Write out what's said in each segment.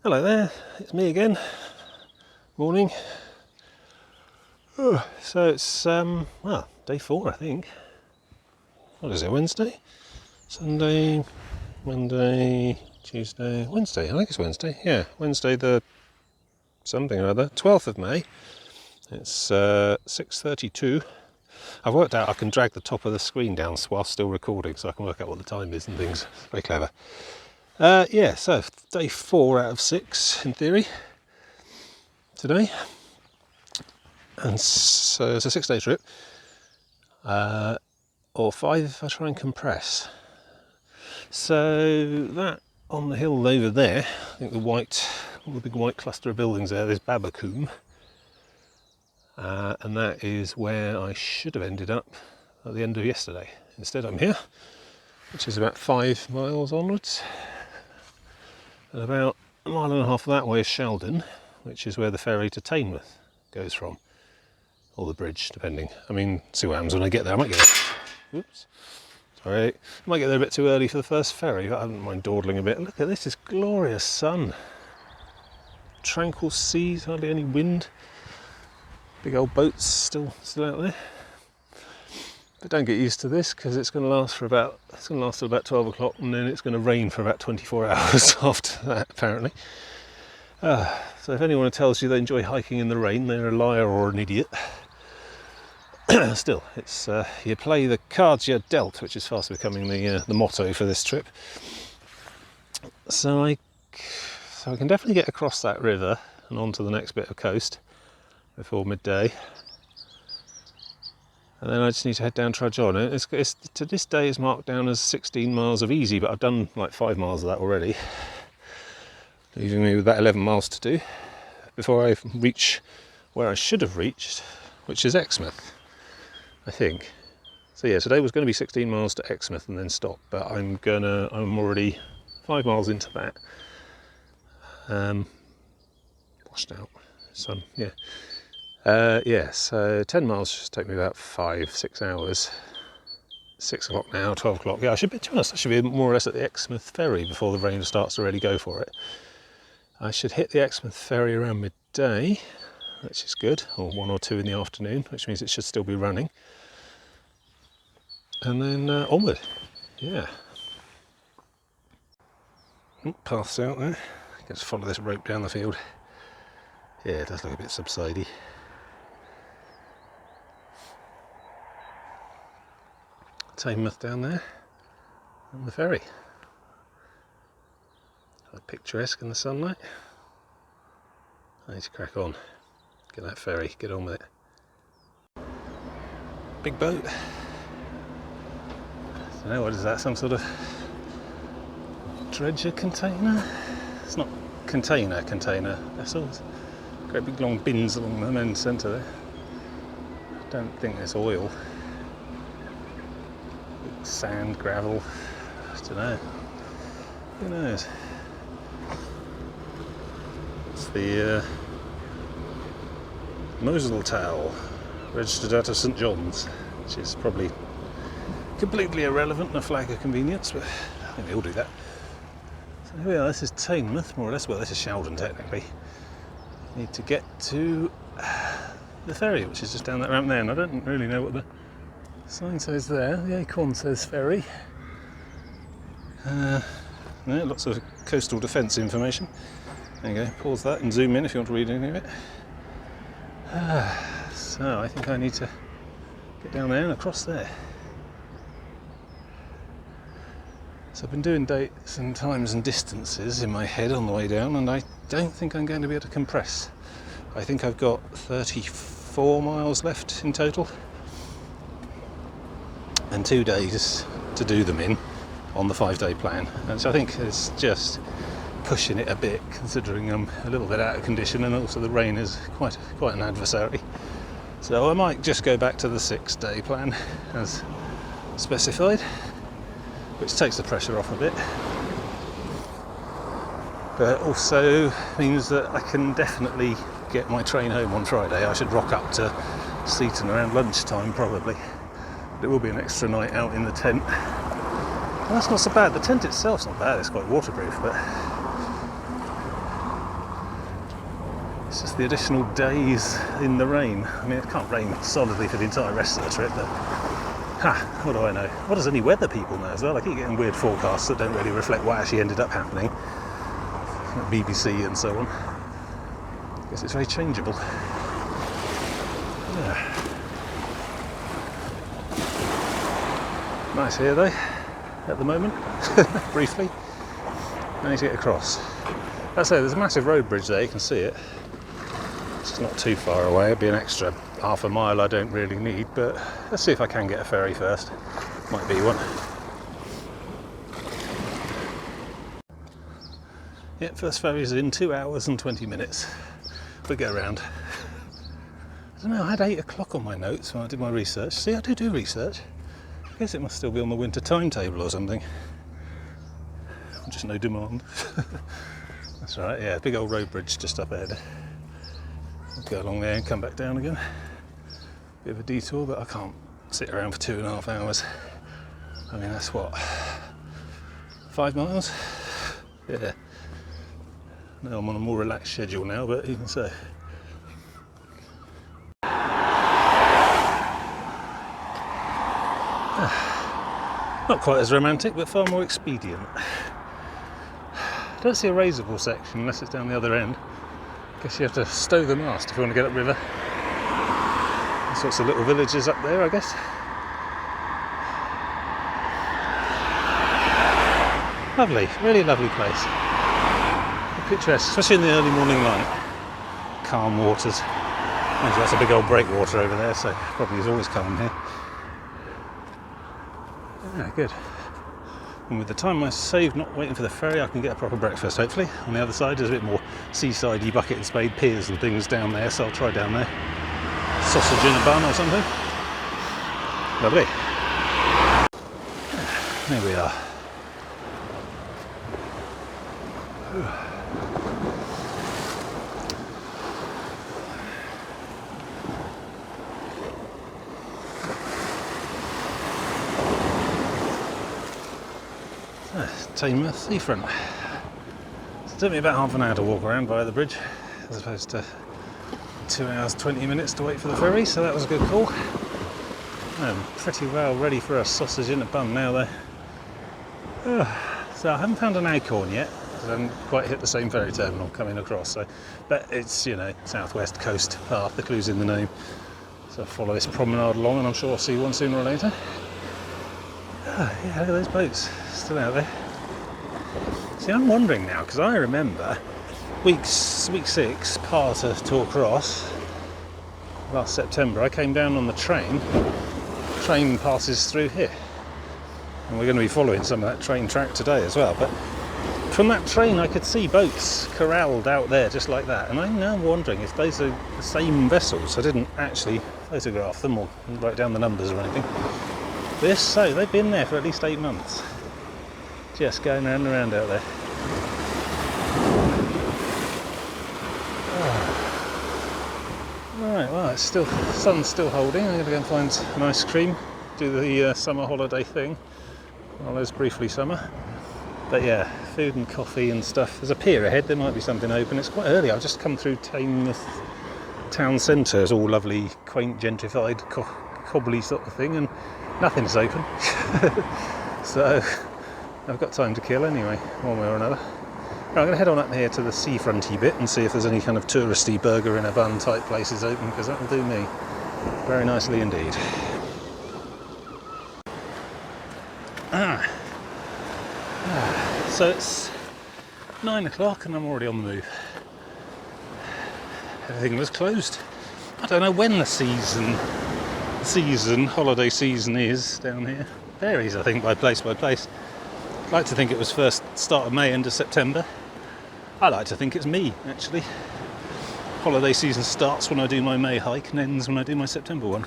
Hello there, it's me again. Morning. So it's day 4, I think. What is it? Wednesday, Sunday, Monday, Tuesday, Wednesday. I think it's Wednesday. Yeah, Wednesday the something or other, 12th of May. It's 6:32. I've worked out I can drag the top of the screen down while still recording, so I can work out what the time is and things. Very clever. So day 4 out of 6 in theory today, and so it's a 6-day trip, or 5 if I try and compress. So that on the hill over there, I think the big white cluster of buildings there's Babacoombe, and that is where I should have ended up at the end of yesterday. Instead I'm here, which is about 5 miles onwards. And about 1.5 miles that way is Sheldon, which is where the ferry to Teignmouth goes from, or the bridge, depending. I mean, see what happens when I get there. I might get there. Oops. Sorry. I might get there a bit too early for the first ferry, but I don't mind dawdling a bit. Look at this, it's glorious sun. Tranquil seas, hardly any wind. Big old boats still out there. But don't get used to this, because it's going to last till about 12 o'clock, and then it's going to rain for about 24 hours after that, apparently. So if anyone tells you they enjoy hiking in the rain, they're a liar or an idiot. Still, it's you play the cards you're dealt, which is fast becoming the motto for this trip. So I can definitely get across that river and onto the next bit of coast before midday. And then I just need to head down, trudge on. It's to this day is marked down as 16 miles of easy, but I've done like 5 miles of that already, leaving me with about 11 miles to do before I reach where I should have reached, which is Exmouth, I think. So yeah, today was going to be 16 miles to Exmouth and then stop, but I'm already 5 miles into that. Washed out, sun, yeah. So 10 miles should take me about 5-6 hours. 6 o'clock now, 12 o'clock. Yeah, I should be more or less at the Exmouth ferry before the rain starts to really go for it. I should hit the Exmouth ferry around midday, which is good, or 1 or 2 in the afternoon, which means it should still be running. And then onward, yeah. Paths out there. Let's follow this rope down the field. Yeah, it does look a bit subsidey. Teignmouth down there, and the ferry. Quite picturesque in the sunlight. I need to crack on, get that ferry, get on with it. Big boat. I don't know, what is that, some sort of dredger container? It's not container vessels. Great big long bins along the main centre there. I don't think there's oil. Sand, gravel, I don't know. Who knows? It's the Mosel towel, registered out of St John's, which is probably completely irrelevant and a flag of convenience, but I think they all do that. So here we are, this is Teignmouth, more or less. Well, this is Sheldon technically. Need to get to the ferry, which is just down that ramp there, and I don't really know what the sign says there. The acorn says ferry. Lots of coastal defence information. There you go, pause that and zoom in if you want to read any of it. So I think I need to get down there and across there. So I've been doing dates and times and distances in my head on the way down, and I don't think I'm going to be able to compress. I think I've got 34 miles left in total, and 2 days to do them in on the 5-day plan, and so I think it's just pushing it a bit, considering I'm a little bit out of condition, and also the rain is quite an adversary. So I might just go back to the 6-day plan as specified, which takes the pressure off a bit, but also means that I can definitely get my train home on Friday. I should rock up to Seaton around lunchtime probably. It will be an extra night out in the tent. Well, that's not so bad. The tent itself's not bad. It's quite waterproof, but It's just the additional days in the rain. I mean, it can't rain solidly for the entire rest of the trip, but what do I know? What does any weather people know as well? I keep getting weird forecasts that don't really reflect what actually ended up happening. Like BBC and so on. I guess it's very changeable. Yeah. Nice here though, at the moment, briefly. I need to get across. As I say, there's a massive road bridge there, you can see it. It's not too far away, it'd be an extra half a mile I don't really need, but let's see if I can get a ferry first. Might be one. Yeah, first ferry is in 2 hours and 20 minutes. We'll go around. I don't know, I had 8 o'clock on my notes when I did my research. See, I do research. I guess it must still be on the winter timetable or something. Just no demand. That's right, yeah, big old road bridge just up ahead. I'll go along there and come back down again. Bit of a detour, but I can't sit around for 2.5 hours. I mean, that's what, 5 miles? Yeah. No, I'm on a more relaxed schedule now, but even so. Not quite as romantic, but far more expedient. Don't see a raisable section unless it's down the other end. Guess you have to stow the mast if you want to get upriver. All sorts of little villages up there, I guess. Lovely, really lovely place. Picturesque, especially in the early morning light. Calm waters. Mind you, that's a big old breakwater over there, so probably is always calm here. Yeah, good. And with the time I saved not waiting for the ferry, I can get a proper breakfast, hopefully. On the other side, there's a bit more seaside-y bucket and spade piers and things down there, so I'll try down there. Sausage in a bun or something. Lovely. There we are. Teignmouth seafront. It took me about half an hour to walk around via the bridge, as opposed to 2 hours 20 minutes to wait for the ferry, so that was a good call. I'm pretty well ready for a sausage in a bun now though. So I haven't found an acorn yet, because I haven't quite hit the same ferry terminal coming across, so, but it's, you know, southwest coast path, the clue's in the name. So I'll follow this promenade along and I'm sure I'll see one sooner or later. Yeah, look at those boats still out there. See, I'm wondering now, because I remember week 6, part of Tour Cross, last September, I came down on the train. The train passes through here. And we're going to be following some of that train track today as well. But from that train I could see boats corralled out there just like that. And I'm now wondering if those are the same vessels. I didn't actually photograph them or write down the numbers or anything. But if so, they've been there for at least 8 months. Just going round and round out there. Right, well, it's still, sun's still holding. I'm going to go and find an ice cream, do the summer holiday thing. Well, there's briefly summer. But yeah, food and coffee and stuff. There's a pier ahead, there might be something open. It's quite early. I've just come through Teignmouth town centre. It's all lovely, quaint, gentrified, cobbly sort of thing, and nothing's open. So I've got time to kill anyway, one way or another. Right, I'm going to head on up here to the seafronty bit and see if there's any kind of touristy burger in a bun type places open, because that will do me very nicely indeed. So it's 9 o'clock and I'm already on the move. Everything was closed. I don't know when the holiday season is down here. Varies, I think, by place by place. I'd like to think it was first start of May, end of September. I like to think it's me, actually. Holiday season starts when I do my May hike and ends when I do my September one.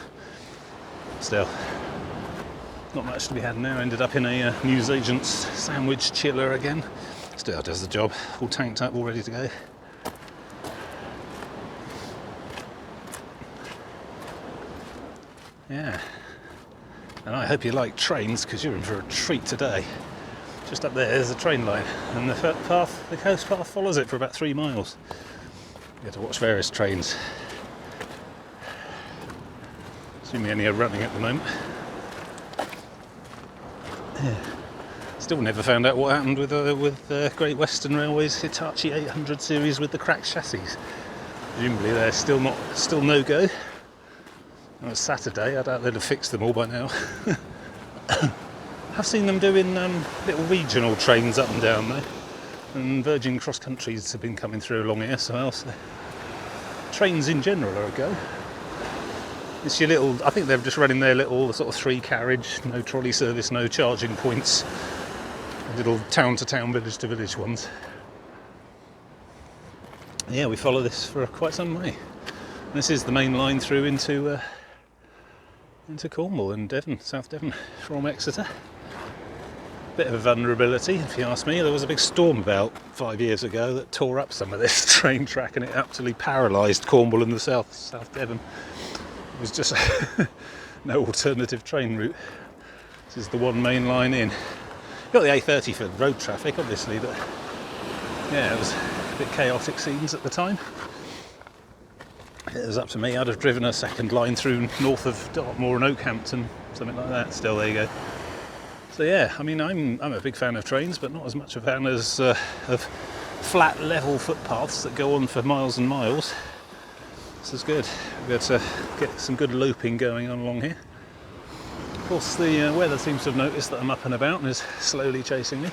Still, not much to be had now. Ended up in a newsagent's sandwich chiller again. Still does the job. All tanked up, all ready to go. Yeah. And I hope you like trains, because you're in for a treat today. Just up there's a train line, and the coast path follows it for about 3 miles. Get to watch various trains. Assuming any are running at the moment. Yeah. Still never found out what happened with Great Western Railway's Hitachi 800 series with the cracked chassis. Presumably they're still no go. On Saturday, I doubt they'd have fixed them all by now. I've seen them doing little regional trains up and down there, and Virgin Cross Countries have been coming through along here, so else trains in general are a go. It's your little, I think they're just running their little sort of 3 carriage, no trolley service, no charging points, little town to town, village to village ones. Yeah, we follow this for quite some way. This is the main line through into Cornwall and Devon, South Devon, from Exeter. Bit of a vulnerability, if you ask me. There was a big storm about 5 years ago that tore up some of this train track, and it absolutely paralysed Cornwall and the South Devon. It was just no alternative train route. This is the one main line in. You've got the A30 for road traffic, obviously, but yeah, it was a bit chaotic scenes at the time. If it was up to me, I'd have driven a second line through north of Dartmoor and Oakhampton, something like that. Still, there you go. So yeah, I mean, I'm a big fan of trains, but not as much a fan as of flat, level footpaths that go on for miles and miles. This is good. We've got to get some good looping going on along here. Of course, the weather seems to have noticed that I'm up and about and is slowly chasing me.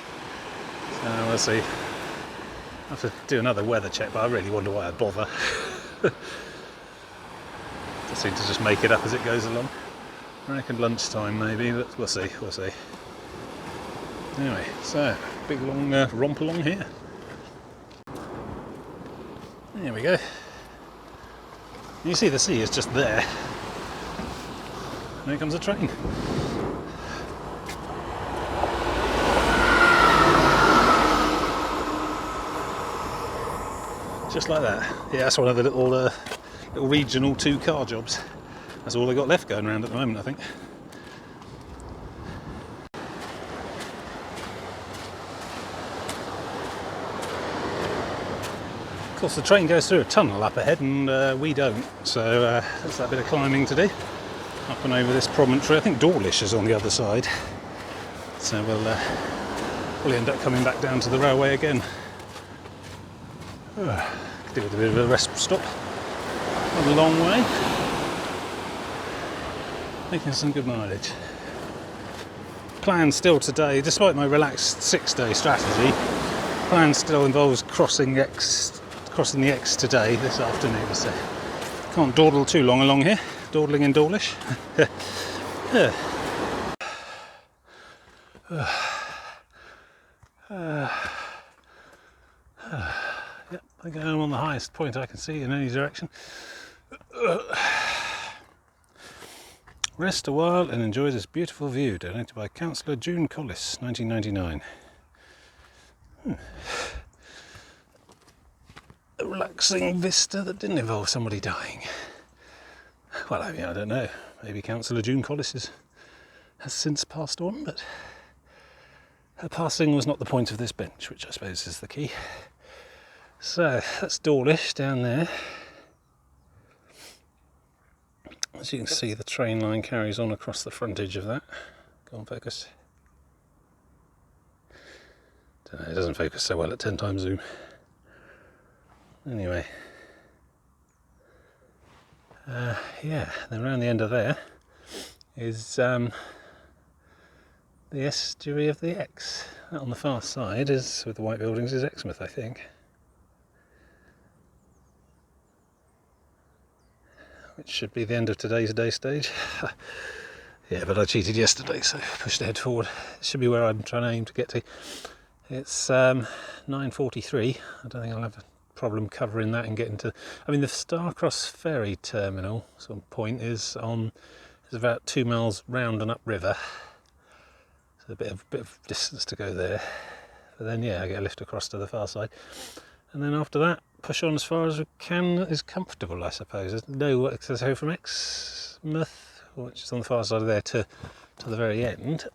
So we'll see. I have to do another weather check, but I really wonder why I bother. I seem to just make it up as it goes along. I reckon lunchtime maybe, but we'll see. Anyway, so big long romp along here. There we go. You see the sea is just there. And here comes a train. Just like that. Yeah, that's one of the little regional 2-car jobs. That's all they got left going around at the moment, I think. Of course, the train goes through a tunnel up ahead, and we don't. So there's that bit of climbing to do. Up and over this promontory. I think Dawlish is on the other side. So we'll end up coming back down to the railway again. Could do with a bit of a rest stop. Not a long way. Making some good mileage. Plan still today, despite my relaxed 6-day strategy, plan still involves crossing the Ex today, this afternoon. So can't dawdle too long along here. Dawdling in Dawlish. Yep, I go home on the highest point I can see in any direction. Rest a while and enjoy this beautiful view, donated by Councillor June Collis, 1999. A relaxing vista that didn't involve somebody dying. Well, I mean, I don't know. Maybe Councillor June Collis has since passed on, but her passing was not the point of this bench, which I suppose is the key. So, that's Dawlish down there. As you can see, the train line carries on across the frontage of that. Go on, focus. Don't know, it doesn't focus so well at 10 times zoom. Anyway. Yeah, then around the end of there is the estuary of the Ex. That on the far side is, with the white buildings, is Exmouth, I think. Which should be the end of today's day stage. Yeah, but I cheated yesterday, so pushed ahead forward. It should be where I'm trying to aim to get to. It's 9:43. I don't think I'll have a problem covering that and getting to. I mean, the Starcross ferry terminal sort of point is about 2 miles round and up river. So a bit of distance to go there. But then yeah, I get a lift across to the far side, and then after that, push on as far as we can is comfortable, I suppose. There's no access from Exmouth, which is on the far side of there, to the very end,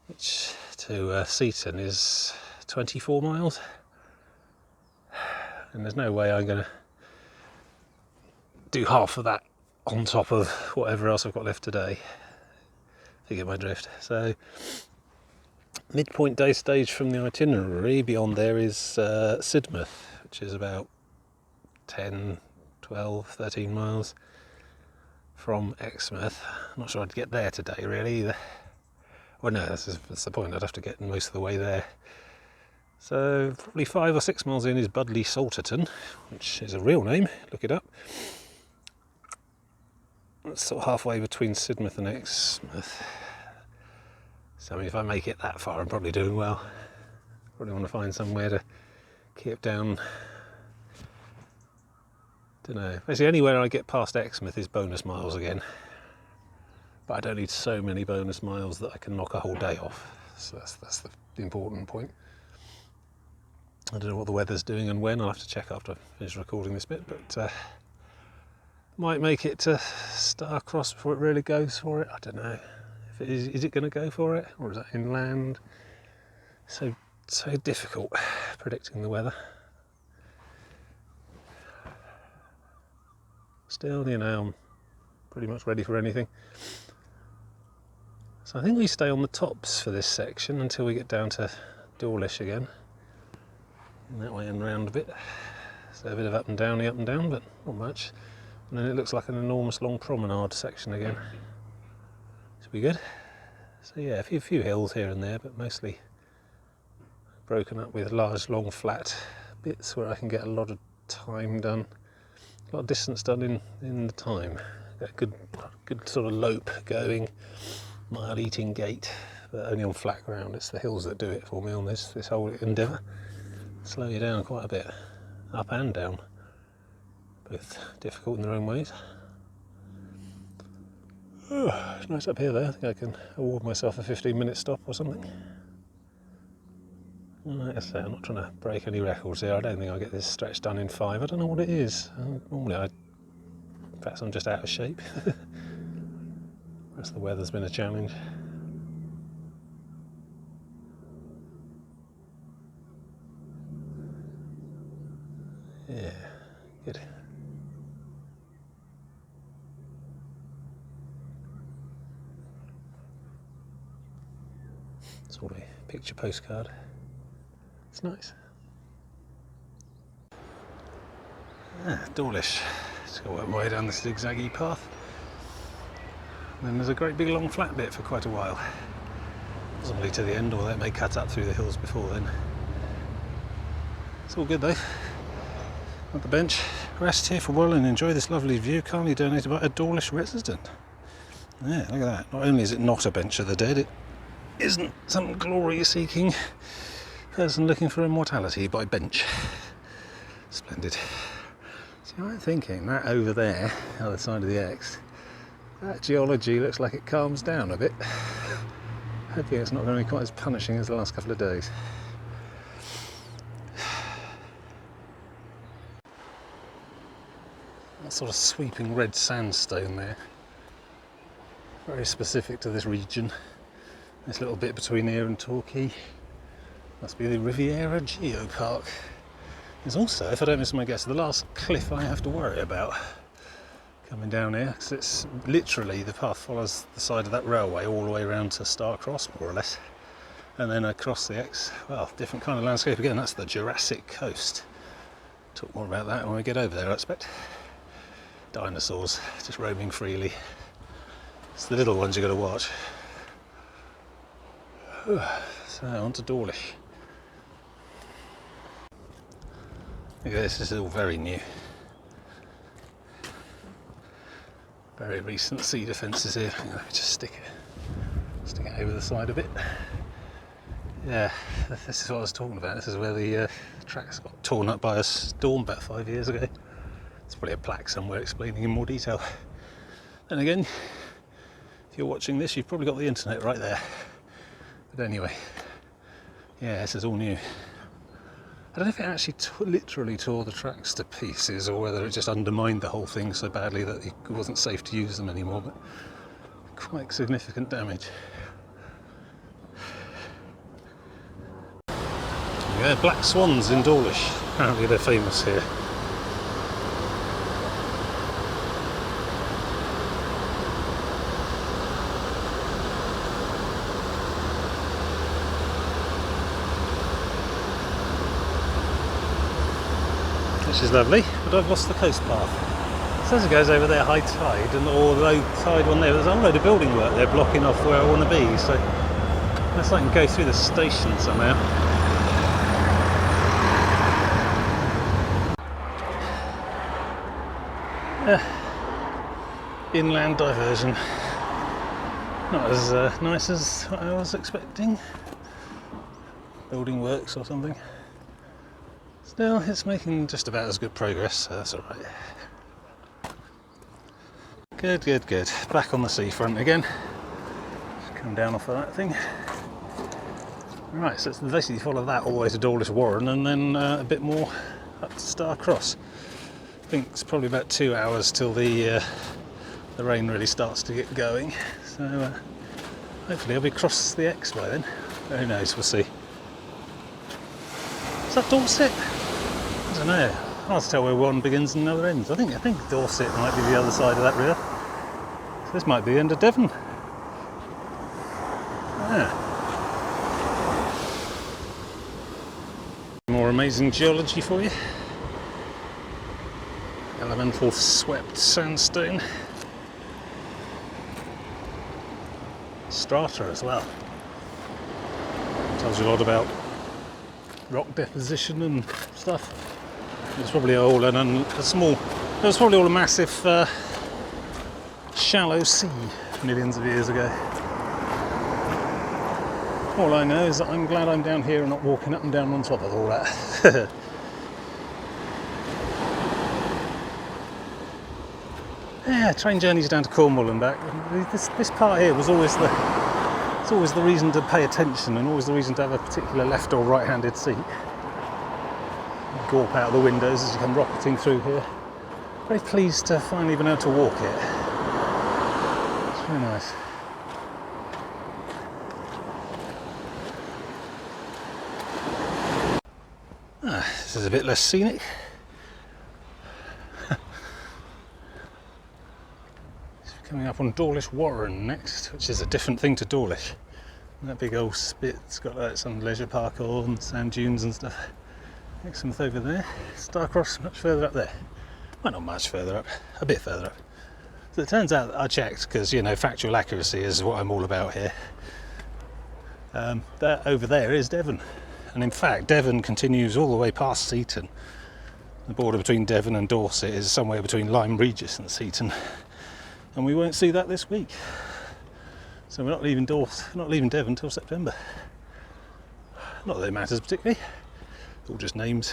which to Seaton is 24 miles. and there's no way I'm going to do half of that on top of whatever else I've got left today. If you get my drift. So midpoint day stage from the itinerary beyond there is Sidmouth, which is about 10, 12, 13 miles from Exmouth. I'm not sure I'd get there today really either. Well no, that's the point, I'd have to get most of the way there. So probably 5 or 6 miles in is Budleigh Salterton, which is a real name, look it up. It's sort of halfway between Sidmouth and Exmouth. So I mean, if I make it that far I'm probably doing well. Probably want to find somewhere to keep down. Don't know. Basically anywhere I get past Exmouth is bonus miles again. But I don't need so many bonus miles that I can knock a whole day off. So that's the important point. I don't know what the weather's doing and when. I'll have to check after I finish recording this bit, but might make it to Starcross before it really goes for it. I don't know. If it is it going to go for it, or is that inland? So difficult predicting the weather. Still, you know, I'm pretty much ready for anything. So I think we stay on the tops for this section until we get down to Dawlish again. And that way and round a bit. So a bit of up and down, but not much. And then it looks like an enormous long promenade section again. Should be good. So yeah, a few hills here and there, but mostly broken up with large, long, flat bits where I can get a lot of time done. A lot of distance done in the time. Got a good sort of lope going, mile eating gait, but only on flat ground. It's the hills that do it for me on this whole endeavour. Slow you down quite a bit, up and down. Both difficult in their own ways. Oh, it's nice up here though. I think I can award myself a 15-minute stop or something. Like I say, I'm not trying to break any records here. I don't think I'll get this stretch done in 5. I don't know what it is. Normally perhaps I'm just out of shape. Perhaps the weather's been a challenge. Yeah, good. Sort of a picture postcard. It's nice. Dawlish. Just got to work my way down this zigzaggy path. And then there's a great big long flat bit for quite a while. Possibly to the end, or that may cut up through the hills before then. It's all good though. At the bench, rest here for a while and enjoy this lovely view, kindly donated by a Dawlish resident. Yeah, look at that. Not only is it not a bench of the dead, it isn't some glory-seeking person looking for immortality by bench. Splendid. See, I'm thinking that over there, other side of the X, that geology looks like it calms down a bit. Hopefully it's not going to be quite as punishing as the last couple of days. That sort of sweeping red sandstone there. Very specific to this region. This little bit between here and Torquay must be the Riviera Geopark. There's also, if I don't miss my guess, the last cliff I have to worry about coming down here, because it's literally, the path follows the side of that railway all the way around to Starcross, more or less, and then across the X. Well, different kind of landscape again. That's the Jurassic Coast. Talk more about that when we get over there, I expect. Dinosaurs just roaming freely. It's the little ones you've got to watch. So on to Dawlish. Look at this is all very new. Very recent cedar fences here. Just stick it over the side a bit. Yeah, this is what I was talking about. This is where the tracks got torn up by a storm about 5 years ago. There's probably a plaque somewhere explaining in more detail. Then again, if you're watching this, you've probably got the internet right there. But anyway, yeah, this is all new. I don't know if it actually literally tore the tracks to pieces, or whether it just undermined the whole thing so badly that it wasn't safe to use them anymore, but quite significant damage. There we black swans in Dawlish. Apparently they're famous here. Which is lovely, but I've lost the coast path. It says it goes over there high tide and or low tide one there. There's a whole load of building work there blocking off where I want to be, so unless I can go through the station somehow. Inland diversion. Not as nice as what I was expecting. Building works or something. Still, it's making just about as good progress, so that's alright. Good, good, good. Back on the seafront again. Just come down off of that thing. Right, so it's basically follow that all the way to Dawlish Warren and then a bit more up to Star Cross. I think it's probably about 2 hours till the rain really starts to get going. So hopefully I'll be across the Ex by then. Who knows, we'll see. Is that Dorset? I don't know. Hard to tell where one begins and another ends. I think Dorset might be the other side of that river. So this might be the end of Devon. Yeah. More amazing geology for you. Elemental swept sandstone. Strata as well. Tells you a lot about rock deposition and stuff. It's probably all it was probably all a massive shallow sea millions of years ago. All I know is that I'm glad I'm down here and not walking up and down on top of all that. Yeah, train journeys down to Cornwall and back. This part here was always the reason to pay attention and always the reason to have a particular left or right-handed seat. Gawp out the windows as you come rocketing through here. Very pleased to finally been able to walk it. It's very nice. This is a bit less scenic. Coming up on Dawlish Warren next, which is a different thing to Dawlish. And that big old spit's got like some leisure park and sand dunes and stuff. Exmouth over there. Star Cross much further up there. Well, not much further up, a bit further up. So it turns out that I checked, because you know factual accuracy is what I'm all about here. That over there is Devon, and in fact Devon continues all the way past Seaton. The border between Devon and Dorset is somewhere between Lyme Regis and Seaton, and we won't see that this week. So we're not leaving Devon until September. Not that it matters particularly. All just names.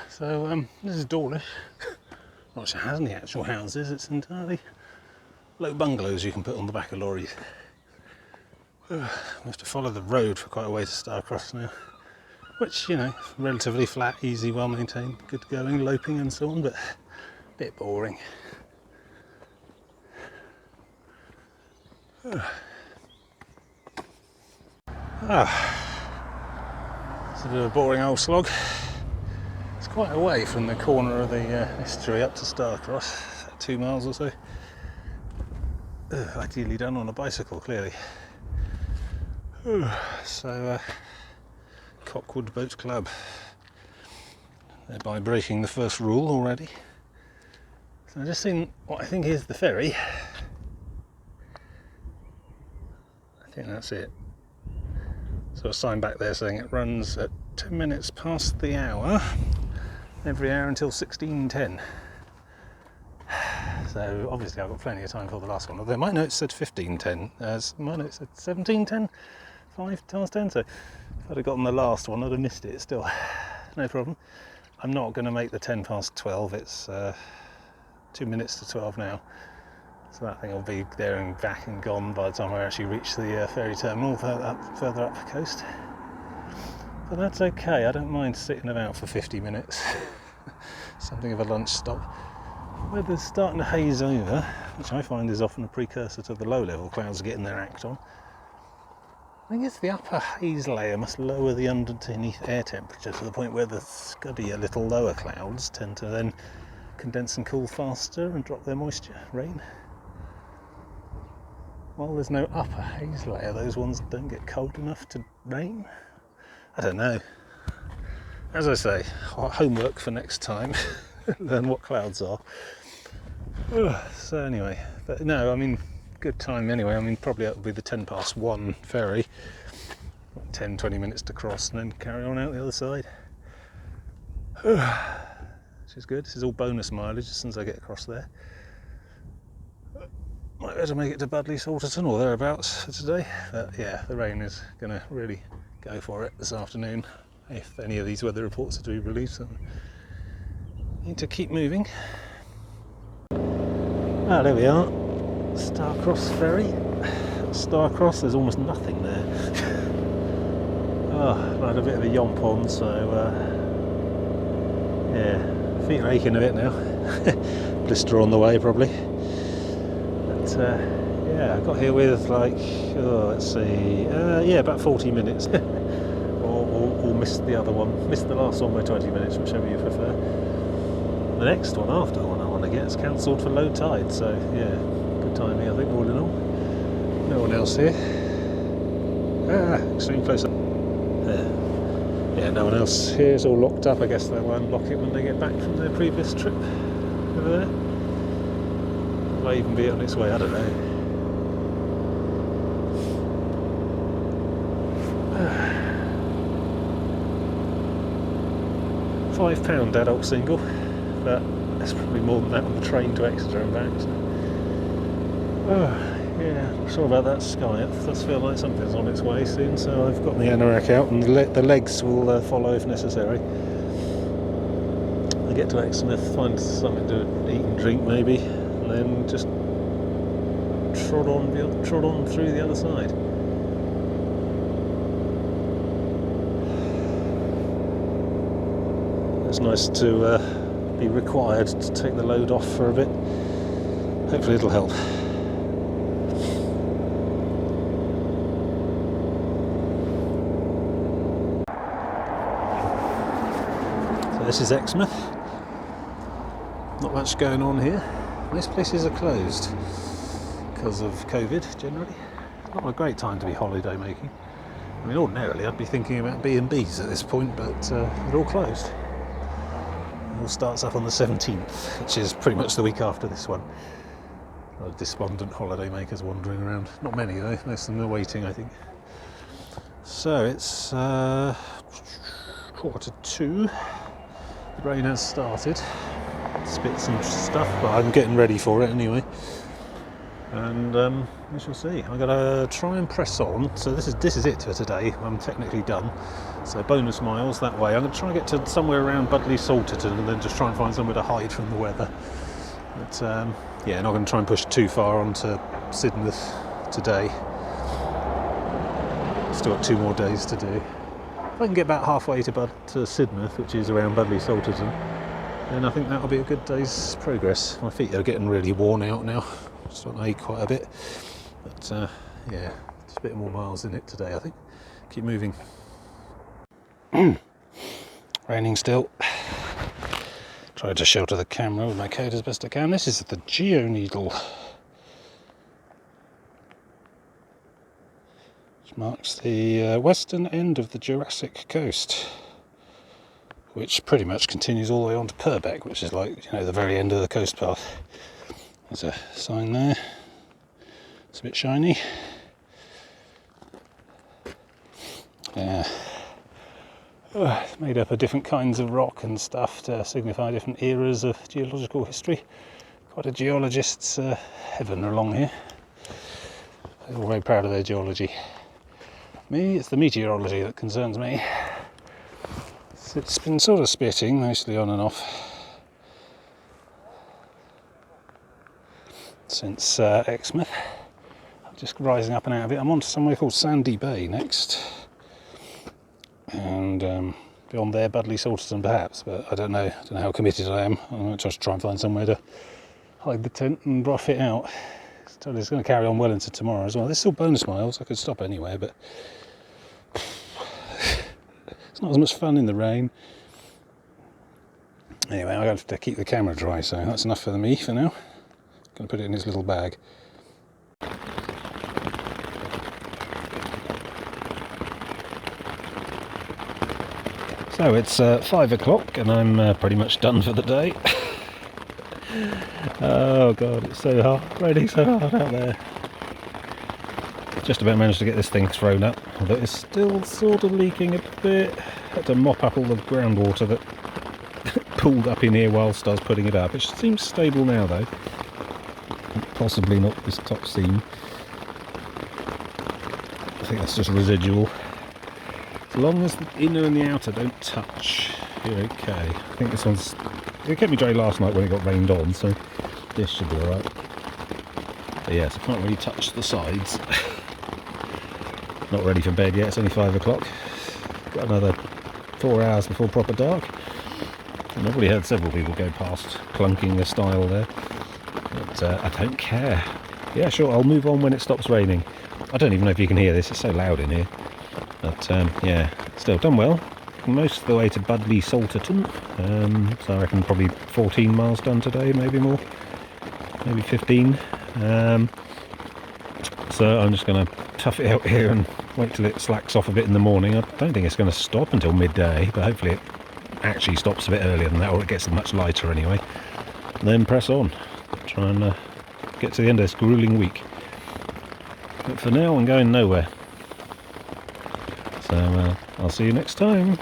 So this is Dawlish. Not sure it has any actual houses, it's entirely low bungalows you can put on the back of lorries. We have to follow the road for quite a way to Star Cross now, which, you know, relatively flat, easy, well maintained, good going, loping and so on, but a bit boring. It's a bit of a boring old slog. It's quite away from the corner of the estuary up to Star Cross, 2 miles or so. Ideally done on a bicycle, clearly. So, Cockwood Boat Club, thereby breaking the first rule already. So I've just seen what I think is the ferry. I think that's it. So a sign back there saying it runs at 10 minutes past the hour, every hour until 16:10. So obviously I've got plenty of time for the last one, although my notes said 15:10, my notes said 17:10, 5:10, so if I'd have gotten the last one I'd have missed it still. No problem. I'm not going to make the 10 past 12, it's 2 minutes to 12 now. So that thing will be there and back and gone by the time I actually reach the ferry terminal further up the coast. But that's okay, I don't mind sitting about for 50 minutes. Something of a lunch stop. Weather's starting to haze over, which I find is often a precursor to the low-level clouds getting their act on. I guess the upper haze layer must lower the underneath air temperature to the point where the scuddy, little lower clouds tend to then condense and cool faster and drop their moisture, rain. While there's no upper haze layer, those ones don't get cold enough to rain. I don't know. As I say, homework for next time. Learn what clouds are. So anyway, but no, I mean, good time anyway. I mean, probably that'll be the 1:10 ferry. 10-20 minutes to cross and then carry on out the other side. Which is good. This is all bonus mileage as soon as I get across there. Might be able to make it to Budleigh Salterton or thereabouts for today. But yeah, the rain is going to really go for it this afternoon. If any of these weather reports are to be released, then need to keep moving. Ah, there we are. Starcross ferry. Starcross, there's almost nothing there. I had a bit of a yomp on, so yeah, feet are aching a bit now. Blister on the way probably. But yeah, I got here with like, let's see, yeah, about 40 minutes. or missed the other one, missed the last one by 20 minutes, whichever you prefer. The next one after the one I want to get is cancelled for low tide, so yeah, good timing I think all in all. No one else here. Extreme close up. Yeah, no one else here, it's all locked up. I guess they'll unlock it when they get back from their previous trip over there. It might even be on its way, I don't know. £5 adult single, but that's probably more than that on the train to Exeter and back. So. Yeah, not sure about that sky. It does feel like something's on its way soon, so I've got the anorak out and the legs will follow if necessary. I get to Exmouth, find something to eat and drink maybe, and then just trod on through the other side. It's nice to be required to take the load off for a bit. Hopefully it'll help. This is Exmouth. Not much going on here. Most places are closed because of COVID generally. It's not a great time to be holiday making. I mean, ordinarily I'd be thinking about B&Bs at this point, but they're all closed. It all starts up on the 17th, which is pretty much the week after this one. A lot of despondent holiday makers wandering around. Not many though, most of them are waiting I think. So it's 1:45. The rain has started, spit some stuff, but I'm getting ready for it anyway. And we shall see. I'm going to try and press on. So this is it for today. I'm technically done. So bonus miles that way. I'm going to try and get to somewhere around Budleigh Salterton and then just try and find somewhere to hide from the weather. But yeah, not going to try and push too far onto Sidmouth today. Still got 2 more days to do. If I can get about halfway to Sidmouth, which is around Budleigh Salterton, then I think that'll be a good day's progress. My feet are getting really worn out now, starting to ache quite a bit. But yeah, just a bit more miles in it today, I think. Keep moving. Raining still. Tried to shelter the camera with my coat as best I can. This is the Geoneedle, marks the western end of the Jurassic coast, which pretty much continues all the way on to Purbeck, which is like, you know, the very end of the coast path. There's a sign there. It's a bit shiny. Yeah. It's made up of different kinds of rock and stuff to signify different eras of geological history. Quite a geologist's heaven along here. They're all very proud of their geology. Me, it's the meteorology that concerns me. It's been sort of spitting, mostly on and off, since Exmouth. I'm just rising up and out of it. I'm on to somewhere called Sandy Bay next, and beyond there Budleigh Salterton perhaps, but I don't know how committed I am. I'm going to just try and find somewhere to hide the tent and rough it out. It's going to carry on well into tomorrow as well. This is all bonus miles, I could stop anywhere, but not as much fun in the rain. Anyway, I have to keep the camera dry, so that's enough for me for now. Going to put it in his little bag. So it's 5 o'clock and I'm pretty much done for the day. Oh god, it's so hot, raining so hard out there. Just about managed to get this thing thrown up, although it's still sort of leaking a bit. Had to mop up all the groundwater that pulled up in here whilst I was putting it up. It seems stable now though. Possibly not this top seam. I think that's just residual. As long as the inner and the outer don't touch, you're okay. I think this one's... It kept me dry last night when it got rained on, so this should be alright. But yes, I can't really touch the sides. Not ready for bed yet, it's only 5 o'clock. Got another 4 hours before proper dark. And I've already heard several people go past clunking the style there. But I don't care. Yeah, sure, I'll move on when it stops raining. I don't even know if you can hear this, it's so loud in here. But yeah, still done well. Most of the way to Budleigh Salterton. So I reckon probably 14 miles done today, maybe more. Maybe 15. So I'm just going to tough it out here and wait till it slacks off a bit in the morning. I don't think it's going to stop until midday, but hopefully it actually stops a bit earlier than that, or it gets much lighter anyway. And then press on. Try and get to the end of this gruelling week. But for now I'm going nowhere. So I'll see you next time.